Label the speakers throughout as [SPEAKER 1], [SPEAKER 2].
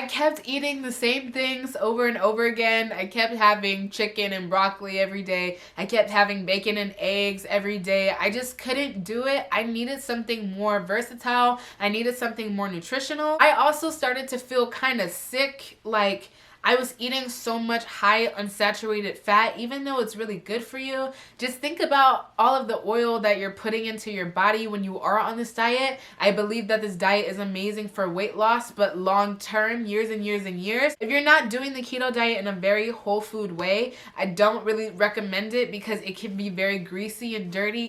[SPEAKER 1] kept eating the same things over and over again. I kept having chicken and broccoli every day. I kept having bacon and eggs every day. I just couldn't do it. I needed something more versatile. I needed something more nutritional. I also started to feel kind of sick, like I was eating so much high unsaturated fat, even though it's really good for you. Just think about all of the oil that you're putting into your body when you are on this diet. I believe that this diet is amazing for weight loss, but long term, years and years and years, if you're not doing the keto diet in a very whole food way, I don't really recommend it because it can be very greasy and dirty.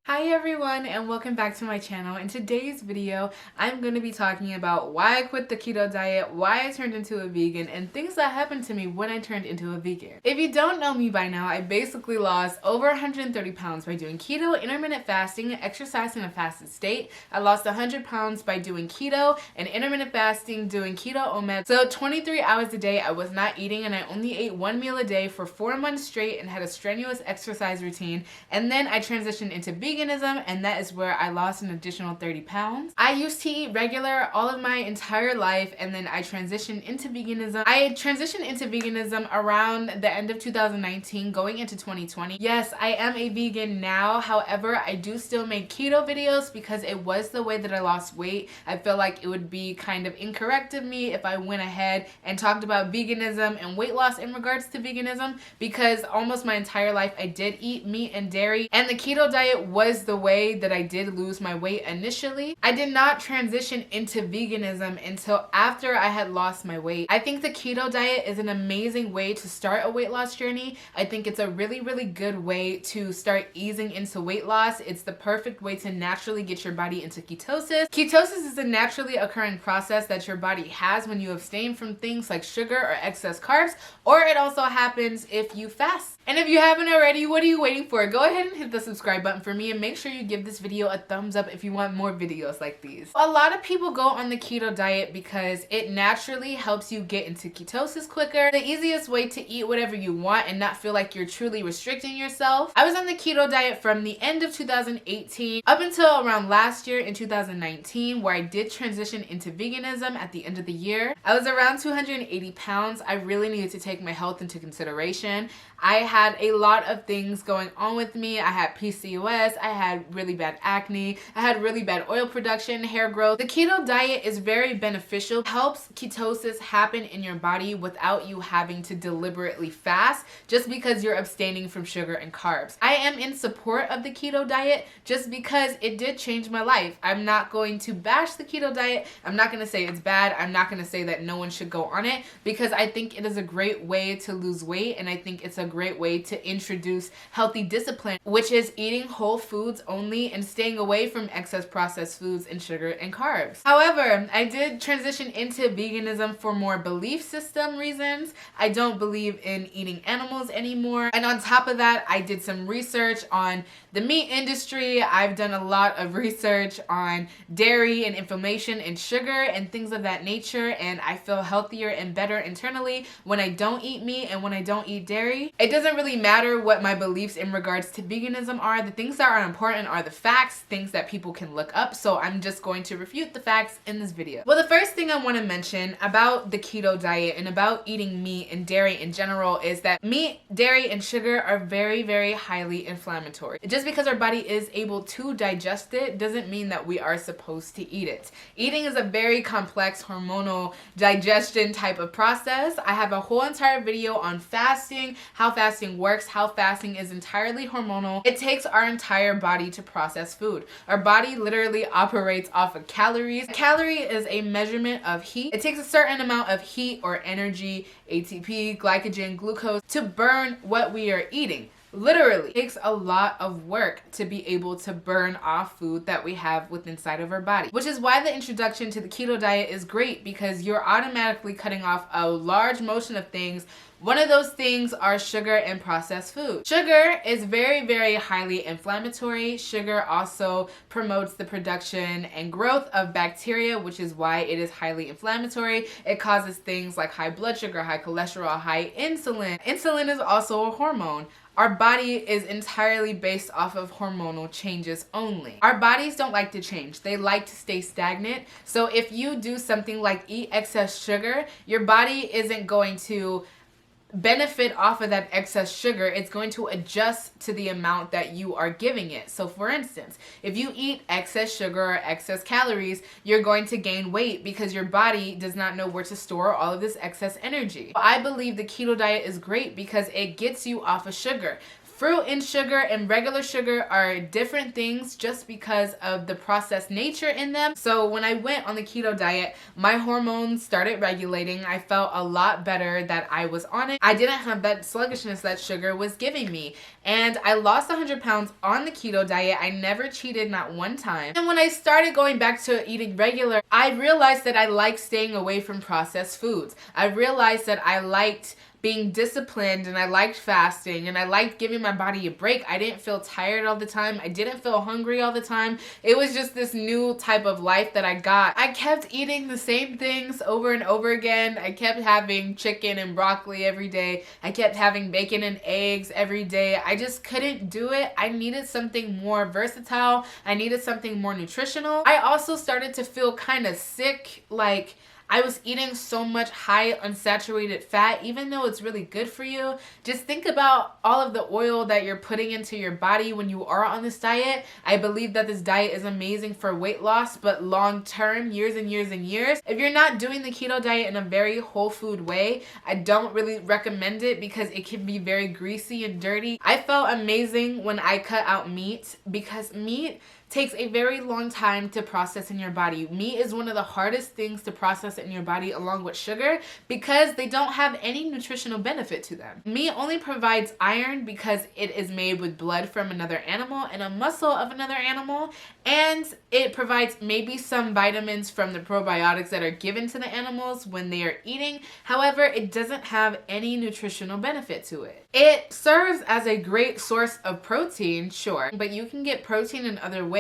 [SPEAKER 1] Hi everyone, and welcome back to my channel. In today's video, I'm going to be talking about why I quit the keto diet, why I turned into a vegan, and things that happened to me when I turned into a vegan. If you don't know me by now, I basically lost over 130 pounds by doing keto, intermittent fasting, exercise in a fasted state. I lost 100 pounds by doing keto and intermittent fasting, doing keto OMAD. So 23 hours a day I was not eating, and I only ate one meal a day for 4 months straight and had a strenuous exercise routine. And then I transitioned into veganism, and that is where I lost an additional 30 pounds. I used to eat regular all of my entire life, and then I transitioned into veganism. I transitioned into veganism around the end of 2019, going into 2020. Yes, I am a vegan now. However, I do still make keto videos because it was the way that I lost weight. I feel like it would be kind of incorrect of me if I went ahead and talked about veganism and weight loss in regards to veganism, because almost my entire life I did eat meat and dairy, and the keto diet was the way that I did lose my weight initially. I did not transition into veganism until after I had lost my weight. I think the keto diet is an amazing way to start a weight loss journey. I think it's a really, really good way to start easing into weight loss. It's the perfect way to naturally get your body into ketosis. Ketosis is a naturally occurring process that your body has when you abstain from things like sugar or excess carbs, or it also happens if you fast. And if you haven't already, what are you waiting for? Go ahead and hit the subscribe button for me, and make sure you give this video a thumbs up if you want more videos like these. A lot of people go on the keto diet because it naturally helps you get into ketosis quicker. The easiest way to eat whatever you want and not feel like you're truly restricting yourself. I was on the keto diet from the end of 2018 up until around last year in 2019, where I did transition into veganism at the end of the year. I was around 280 pounds. I really needed to take my health into consideration. I had a lot of things going on with me. I had PCOS, I had really bad acne, I had really bad oil production, hair growth. The keto diet is very beneficial, helps ketosis happen in your body without you having to deliberately fast just because you're abstaining from sugar and carbs. I am in support of the keto diet just because it did change my life. I'm not going to bash the keto diet. I'm not going to say it's bad. I'm not going to say that no one should go on it, because I think it is a great way to lose weight, and I think it's a great way to introduce healthy discipline, which is eating whole foods only and staying away from excess processed foods and sugar and carbs. However, I did transition into veganism for more belief system reasons. I don't believe in eating animals anymore. And on top of that, I did some research on the meat industry. I've done a lot of research on dairy and inflammation and sugar and things of that nature, and I feel healthier and better internally when I don't eat meat and when I don't eat dairy. It doesn't really matter what my beliefs in regards to veganism are. The things that are important are the facts, things that people can look up, so I'm just going to refute the facts in this video. Well, the first thing I want to mention about the keto diet and about eating meat and dairy in general is that meat, dairy, and sugar are very, very highly inflammatory. Just because our body is able to digest it doesn't mean that we are supposed to eat it. Eating is a very complex hormonal digestion type of process. I have a whole entire video on fasting, how fasting works, how fasting is entirely hormonal. It takes our entire body to process food. Our body literally operates off of calories. A calorie is a measurement of heat. It takes a certain amount of heat or energy, ATP, glycogen, glucose, to burn what we are eating. Literally, it takes a lot of work to be able to burn off food that we have within inside of our body, which is why the introduction to the keto diet is great, because you're automatically cutting off a large motion of things One of those things are sugar and processed food. Sugar is very, very highly inflammatory. Sugar also promotes the production and growth of bacteria, which is why it is highly inflammatory. It causes things like high blood sugar, high cholesterol, high insulin. Insulin is also a hormone. Our body is entirely based off of hormonal changes only. Our bodies don't like to change. They like to stay stagnant. So if you do something like eat excess sugar, your body isn't going to benefit off of that excess sugar. It's going to adjust to the amount that you are giving it. So for instance, if you eat excess sugar or excess calories, you're going to gain weight because your body does not know where to store all of this excess energy. I believe the keto diet is great because it gets you off of sugar. Fruit and sugar and regular sugar are different things just because of the processed nature in them. So when I went on the keto diet, my hormones started regulating. I felt a lot better that I was on it. I didn't have that sluggishness that sugar was giving me. And I lost 100 pounds on the keto diet. I never cheated, not one time. And when I started going back to eating regular, I realized that I liked staying away from processed foods. I realized that I liked being disciplined, and I liked fasting, and I liked giving my body a break. I didn't feel tired all the time. I didn't feel hungry all the time. It was just this new type of life that I got. I kept eating the same things over and over again. I kept having chicken and broccoli every day. I kept having bacon and eggs every day. I just couldn't do it. I needed something more versatile. I needed something more nutritional. I also started to feel kind of sick, like I was eating so much high unsaturated fat, even though it's really good for you. Just think about all of the oil that you're putting into your body when you are on this diet. I believe that this diet is amazing for weight loss, but long term, years and years and years. If you're not doing the keto diet in a very whole food way, I don't really recommend it because it can be very greasy and dirty. I felt amazing when I cut out meat because meat takes a very long time to process in your body. Meat is one of the hardest things to process in your body along with sugar because they don't have any nutritional benefit to them. Meat only provides iron because it is made with blood from another animal and a muscle of another animal, and it provides maybe some vitamins from the probiotics that are given to the animals when they are eating. However, it doesn't have any nutritional benefit to it. It serves as a great source of protein, sure, but you can get protein in other ways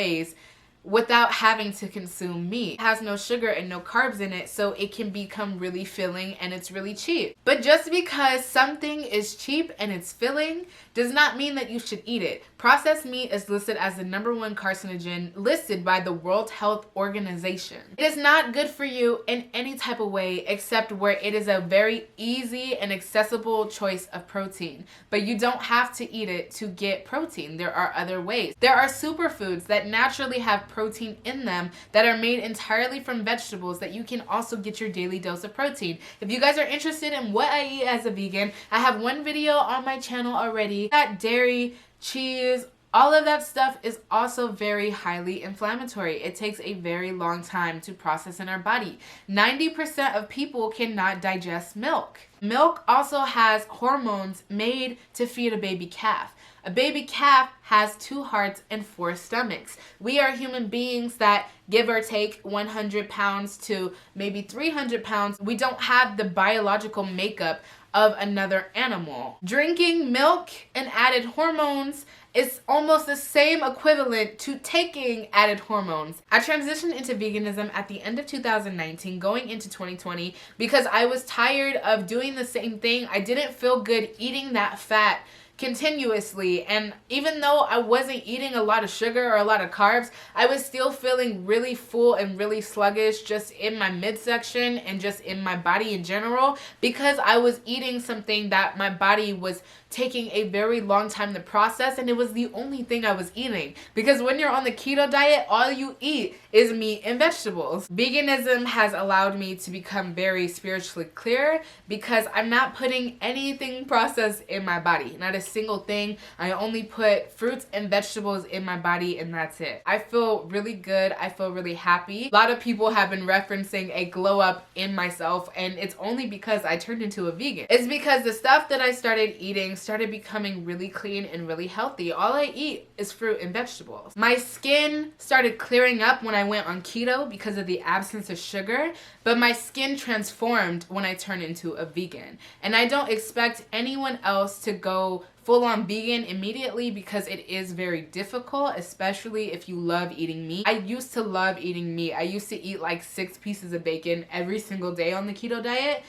[SPEAKER 1] without having to consume meat. It has no sugar and no carbs in it, so it can become really filling and it's really cheap. But just because something is cheap and it's filling does not mean that you should eat it. Processed meat is listed as the #1 carcinogen listed by the World Health Organization. It is not good for you in any type of way except where it is a very easy and accessible choice of protein. But you don't have to eat it to get protein. There are other ways. There are superfoods that naturally have protein in them that are made entirely from vegetables that you can also get your daily dose of protein. If you guys are interested in what I eat as a vegan, I have one video on my channel already. That dairy, cheese, all of that stuff is also very highly inflammatory. It takes a very long time to process in our body. 90% of people cannot digest milk. Milk also has hormones made to feed a baby calf. A baby calf has 2 hearts and 4 stomachs. We are human beings that give or take 100 pounds to maybe 300 pounds. We don't have the biological makeup of another animal. Drinking milk and added hormones is almost the same equivalent to taking added hormones. I transitioned into veganism at the end of 2019, going into 2020, because I was tired of doing the same thing. I didn't feel good eating that fat continuously, and even though I wasn't eating a lot of sugar or a lot of carbs, I was still feeling really full and really sluggish just in my midsection and just in my body in general, because I was eating something that my body was taking a very long time to process, and it was the only thing I was eating. Because when you're on the keto diet, all you eat is meat and vegetables. Veganism has allowed me to become very spiritually clear because I'm not putting anything processed in my body, not a single thing. I only put fruits and vegetables in my body, and that's it. I feel really good. I feel really happy. A lot of people have been referencing a glow up in myself, and it's only because I turned into a vegan. It's because the stuff that I started eating started becoming really clean and really healthy. All I eat is fruit and vegetables. My skin started clearing up when I went on keto because of the absence of sugar, but my skin transformed when I turned into a vegan. And I don't expect anyone else to go full-on vegan immediately because it is very difficult, especially if you love eating meat. I used to love eating meat. I used to eat like 6 pieces of bacon every single day on the keto diet.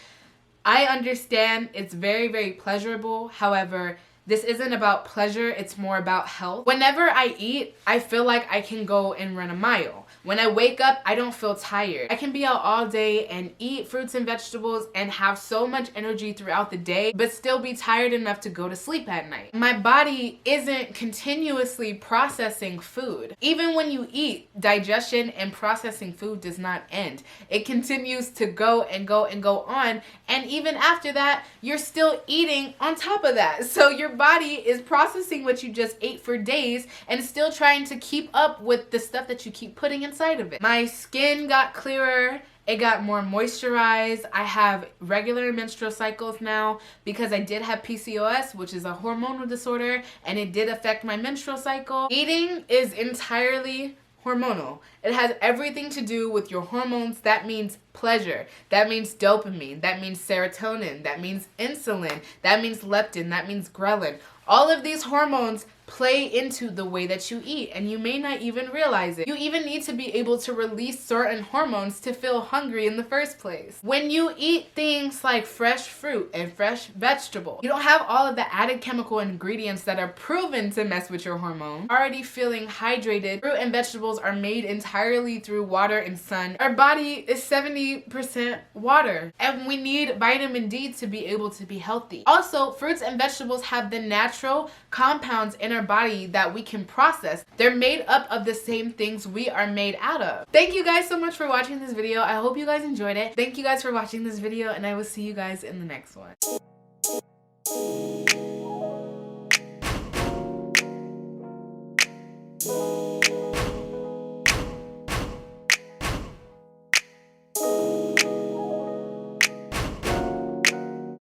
[SPEAKER 1] I understand it's very, very pleasurable. However, this isn't about pleasure, it's more about health. Whenever I eat, I feel like I can go and run a mile. When I wake up, I don't feel tired. I can be out all day and eat fruits and vegetables and have so much energy throughout the day, but still be tired enough to go to sleep at night. My body isn't continuously processing food. Even when you eat, digestion and processing food does not end. It continues to go and go and go on, and even after that, you're still eating on top of that. So your body is processing what you just ate for days and still trying to keep up with the stuff that you keep putting inside of it. My skin got clearer. It got more moisturized. I have regular menstrual cycles now because I did have PCOS, which is a hormonal disorder, and it did affect my menstrual cycle. Eating is entirely hormonal. It has everything to do with your hormones. That means pleasure. That means dopamine. That means serotonin. That means insulin. That means leptin. That means ghrelin. All of these hormones play into the way that you eat, and you may not even realize it. You even need to be able to release certain hormones to feel hungry in the first place. When you eat things like fresh fruit and fresh vegetables, you don't have all of the added chemical ingredients that are proven to mess with your hormones. Already feeling hydrated. Fruit and vegetables are made entirely through water and sun. Our body is 70% water, and we need vitamin D to be able to be healthy. Also, fruits and vegetables have the natural compounds in our body that we can process. They're made up of the same things we are made out of. Thank you guys so much for watching this video. I hope you guys enjoyed it. Thank you guys for watching this video, and I will see you guys in the next one.